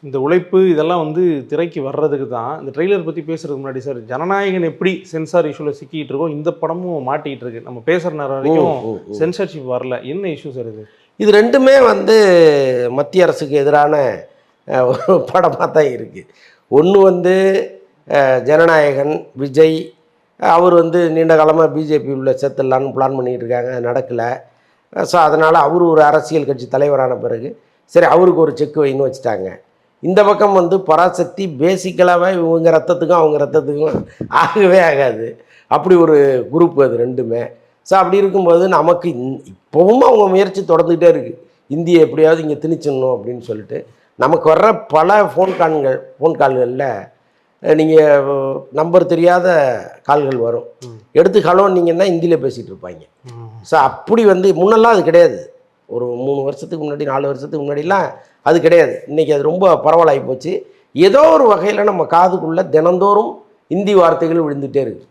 இந்த உழைப்பு இதெல்லாம் வந்து திரைக்கு வர்றதுக்கு தான் இந்த ட்ரெய்லர் பற்றி பேசுறதுக்கு முன்னாடி சார் ஜனநாயகன் எப்படி சென்சார் இஷ்யூவில் சிக்கிட்டு இருக்கோ இந்த படமும் மாட்டிக்கிட்டு இருக்கு. நம்ம பேசுகிற நேரம் வரைக்கும் சென்சார்ஷிப் வரல. என்ன இஷ்யூ சார் இது? இது ரெண்டுமே வந்து மத்திய அரசுக்கு எதிரான ஒரு படமாக தான் இருக்குது. ஒன்று வந்து ஜனநாயகன் விஜய் அவர் வந்து நீண்ட காலமாக பிஜேபி உள்ள சேர்த்துடலான்னு பிளான் பண்ணிகிட்டு இருக்காங்க, நடக்கலை. ஸோ அதனால் அவர் ஒரு அரசியல் கட்சி தலைவரான பிறகு சரி அவருக்கு ஒரு செக் வைன்னு வச்சுட்டாங்க. இந்த பக்கம் வந்து பராசக்தி பேசிக்கலாகவே இவங்க ரத்தத்துக்கும் அவங்க ரத்தத்துக்கும் ஆகவே ஆகாது. அப்படி ஒரு குரூப் அது ரெண்டுமே. ஸோ அப்படி இருக்கும்போது நமக்கு இப்போவும் அவங்க முயற்சி தொடர்ந்துகிட்டே இருக்குது, இந்தியை எப்படியாவது இங்கே திணிச்சிடணும் அப்படின்னு சொல்லிட்டு. நமக்கு வர்ற பல ஃபோன் கால்களில் நீங்கள் நம்பர் தெரியாத கால்கள் வரும். எடுத்து ஹலோன்னீங்கன்னா ஹிந்தியில் பேசிகிட்டு இருப்பாங்க. ஸோ அப்படி வந்து முன்னெல்லாம் அது கிடையாது. ஒரு 3 வருஷத்துக்கு முன்னாடி 4 வருஷத்துக்கு முன்னாடிலாம் அது கிடையாது. இன்றைக்கி அது ரொம்ப பரவலாகி போச்சு. ஏதோ ஒரு வகையில் நம்ம காதுக்குள்ளே தினந்தோறும் ஹிந்தி வார்த்தைகள் விழுந்துகிட்டே இருக்குது.